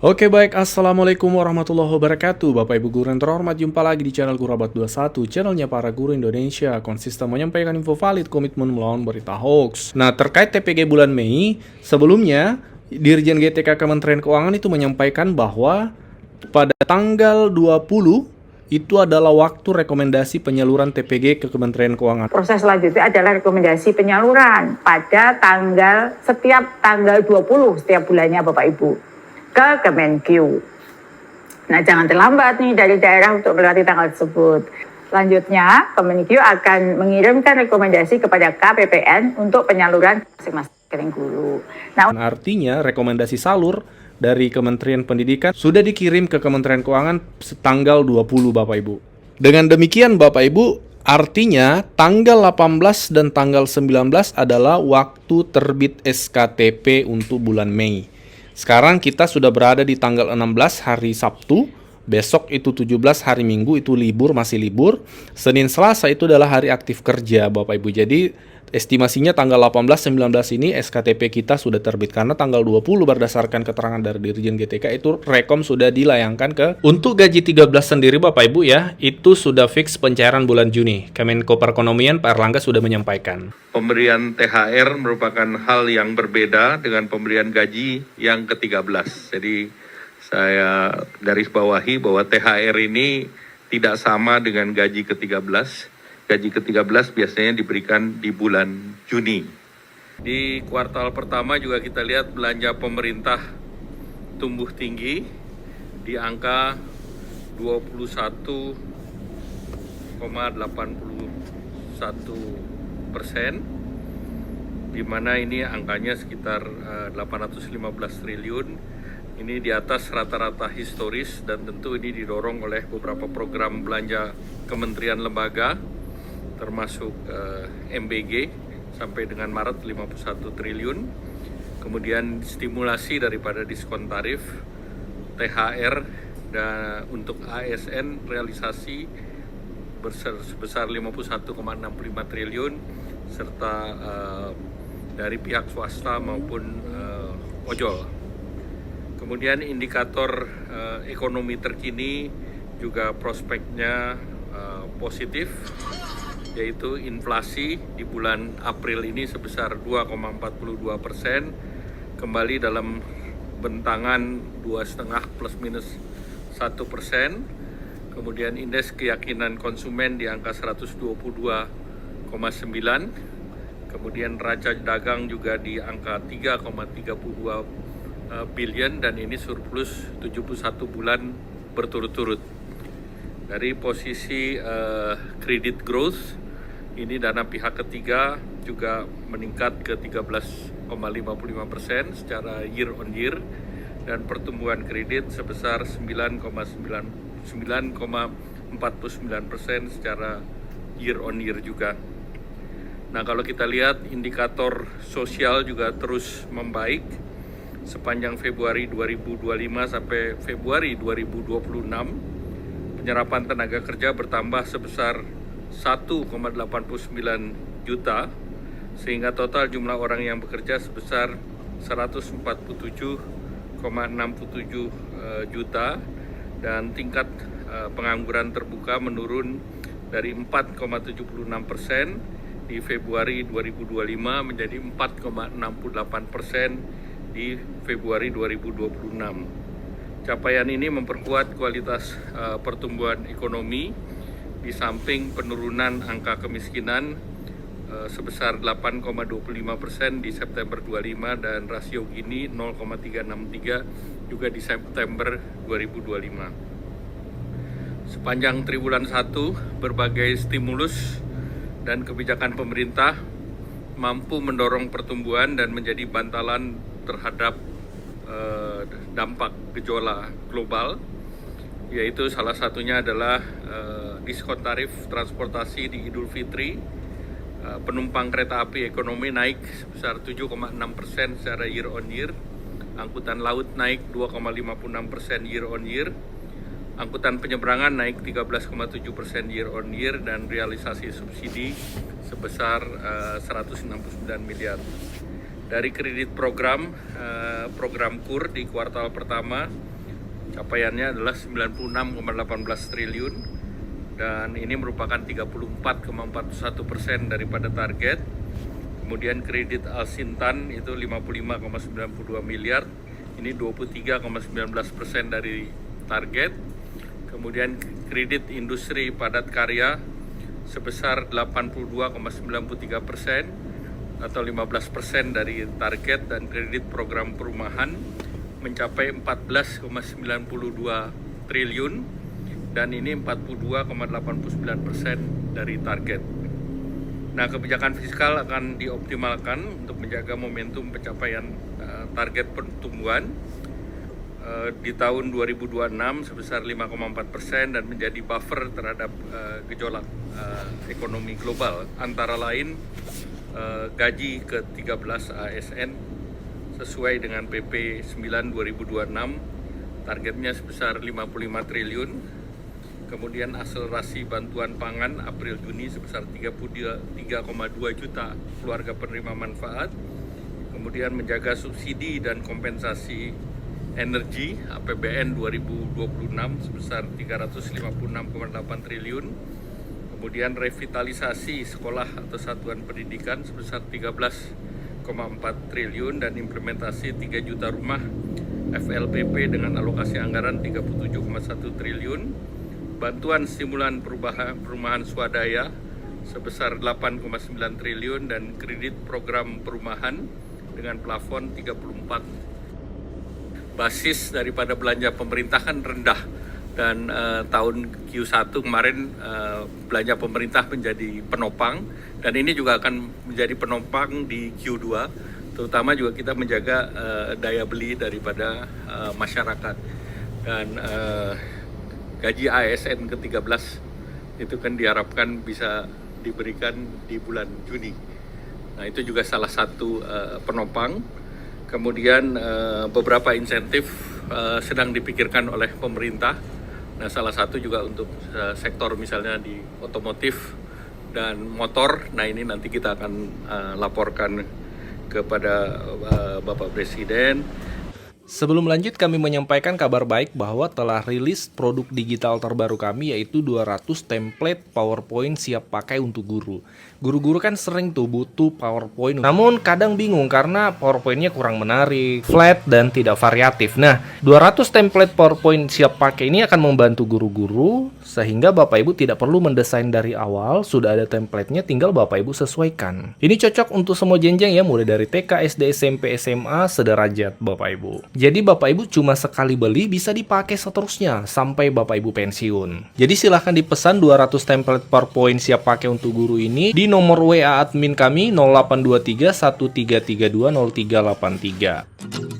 Oke baik, Assalamualaikum warahmatullahi wabarakatuh. Bapak Ibu guru yang terhormat, jumpa lagi di channel Gurabat21, channelnya para guru Indonesia, konsisten menyampaikan info valid, komitmen melawan berita hoax. Nah, terkait TPG bulan Mei, sebelumnya Dirjen GTK Kementerian Keuangan itu menyampaikan bahwa pada tanggal 20 itu adalah waktu rekomendasi penyaluran TPG ke Kementerian Keuangan. Proses selanjutnya adalah rekomendasi penyaluran pada setiap tanggal 20 setiap bulannya Bapak Ibu ke Kemenkeu. Nah, jangan terlambat nih dari daerah untuk melewati tanggal tersebut. Selanjutnya, Kemenkeu akan mengirimkan rekomendasi kepada KPPN untuk penyaluran masing-masing guru. Nah, artinya rekomendasi salur dari Kementerian Pendidikan sudah dikirim ke Kementerian Keuangan tanggal 20 Bapak Ibu. Dengan demikian Bapak Ibu, artinya tanggal 18 dan tanggal 19 adalah waktu terbit SKTP untuk bulan Mei. Sekarang kita sudah berada di tanggal 16 hari Sabtu, besok itu 17 hari Minggu itu libur, masih libur. Senin Selasa itu adalah hari aktif kerja Bapak Ibu. Jadi estimasinya tanggal 18-19 ini SKTP kita sudah terbit karena tanggal 20 berdasarkan keterangan dari Dirjen GTK itu rekom sudah dilayangkan ke. Untuk gaji 13 sendiri Bapak Ibu ya, itu sudah fix pencairan bulan Juni. Kemenko Perekonomian Pak Erlangga sudah menyampaikan. Pemberian THR merupakan hal yang berbeda dengan pemberian gaji yang ke-13. Jadi saya garis bawahi bahwa THR ini tidak sama dengan gaji ke-13. Gaji ke-13 biasanya diberikan di bulan Juni. Di kuartal pertama juga kita lihat belanja pemerintah tumbuh tinggi di angka 21,81%, di mana ini angkanya sekitar 815 triliun. Ini di atas rata-rata historis dan tentu ini didorong oleh beberapa program belanja kementerian lembaga termasuk MBG sampai dengan Maret 51 triliun. Kemudian stimulasi daripada diskon tarif, THR dan untuk ASN realisasi sebesar 51,65 triliun serta dari pihak swasta maupun ojol. Kemudian indikator ekonomi terkini juga prospeknya positif, yaitu inflasi di bulan April ini sebesar 2,42%, kembali dalam bentangan 2,5 plus minus 1%. Kemudian indeks keyakinan konsumen di angka 122,9. Kemudian neraca dagang juga di angka 3,32 billion dan ini surplus 71 bulan berturut-turut. Dari posisi credit growth, ini dana pihak ketiga juga meningkat ke 13,55% secara year on year dan pertumbuhan kredit sebesar 9,49% secara year on year juga. Nah, kalau kita lihat indikator sosial juga terus membaik sepanjang Februari 2025 sampai Februari 2026. Penyerapan tenaga kerja bertambah sebesar 1,89 juta, sehingga total jumlah orang yang bekerja sebesar 147,67 juta, dan tingkat pengangguran terbuka menurun dari 4,76% di Februari 2025 menjadi 4,68% di Februari 2026. Capaian ini memperkuat kualitas pertumbuhan ekonomi di samping penurunan angka kemiskinan sebesar 8,25% di September 25 dan rasio Gini 0,363 juga di September 2025. Sepanjang triwulan 1, berbagai stimulus dan kebijakan pemerintah mampu mendorong pertumbuhan dan menjadi bantalan terhadap dampak gejolak global, yaitu salah satunya adalah diskon tarif transportasi di Idul Fitri. Penumpang kereta api ekonomi naik sebesar 7,6% secara year on year, angkutan laut naik 2,56% year on year, angkutan penyeberangan naik 13,7% year on year, dan realisasi subsidi sebesar 169 miliar. Dari kredit program KUR di kuartal pertama capaiannya adalah 96,18 triliun dan ini merupakan 34,41% daripada target. Kemudian kredit Al-Sintan itu 55,92 miliar, ini 23,19% dari target. Kemudian kredit industri padat karya sebesar 82,93% atau 15% dari target, dan kredit program perumahan mencapai 14,92 triliun dan ini 42,89% dari target. Nah, kebijakan fiskal akan dioptimalkan untuk menjaga momentum pencapaian target pertumbuhan di tahun 2026 sebesar 5,4% dan menjadi buffer terhadap gejolak ekonomi global, antara lain gaji ke-13 ASN sesuai dengan PP 9 2026 targetnya sebesar 55 triliun. Kemudian akselerasi bantuan pangan April-Juni sebesar 33,2 juta keluarga penerima manfaat. Kemudian menjaga subsidi dan kompensasi energi APBN 2026 sebesar 356,8 triliun. Kemudian revitalisasi sekolah atau satuan pendidikan sebesar 13,4 triliun dan implementasi 3 juta rumah FLPP dengan alokasi anggaran 37,1 triliun. Bantuan stimulan perumahan swadaya sebesar 8,9 triliun dan kredit program perumahan dengan plafon 34. Basis daripada belanja pemerintah kan rendah, dan tahun Q1 kemarin belanja pemerintah menjadi penopang, dan ini juga akan menjadi penopang di Q2, terutama juga kita menjaga daya beli daripada masyarakat. Dan gaji ASN ke-13 itu kan diharapkan bisa diberikan di bulan Juni. Nah, itu juga salah satu penopang. Kemudian beberapa insentif sedang dipikirkan oleh pemerintah. Nah, salah satu juga untuk sektor misalnya di otomotif dan motor. Nah, ini nanti kita akan laporkan kepada Bapak Presiden. Sebelum lanjut, kami menyampaikan kabar baik bahwa telah rilis produk digital terbaru kami, yaitu 200 template PowerPoint siap pakai untuk guru. Guru-guru kan sering tuh butuh PowerPoint, namun kadang bingung karena PowerPoint-nya kurang menarik, flat, dan tidak variatif. Nah, 200 template PowerPoint siap pakai ini akan membantu guru-guru sehingga Bapak Ibu tidak perlu mendesain dari awal, sudah ada template-nya, tinggal Bapak Ibu sesuaikan. Ini cocok untuk semua jenjang ya, mulai dari TK, SD, SMP, SMA, sederajat Bapak Ibu. Jadi Bapak Ibu cuma sekali beli bisa dipakai seterusnya sampai Bapak Ibu pensiun. Jadi silahkan dipesan 200 template PowerPoint siap pakai untuk guru ini di nomor WA admin kami 0823 1332 0383.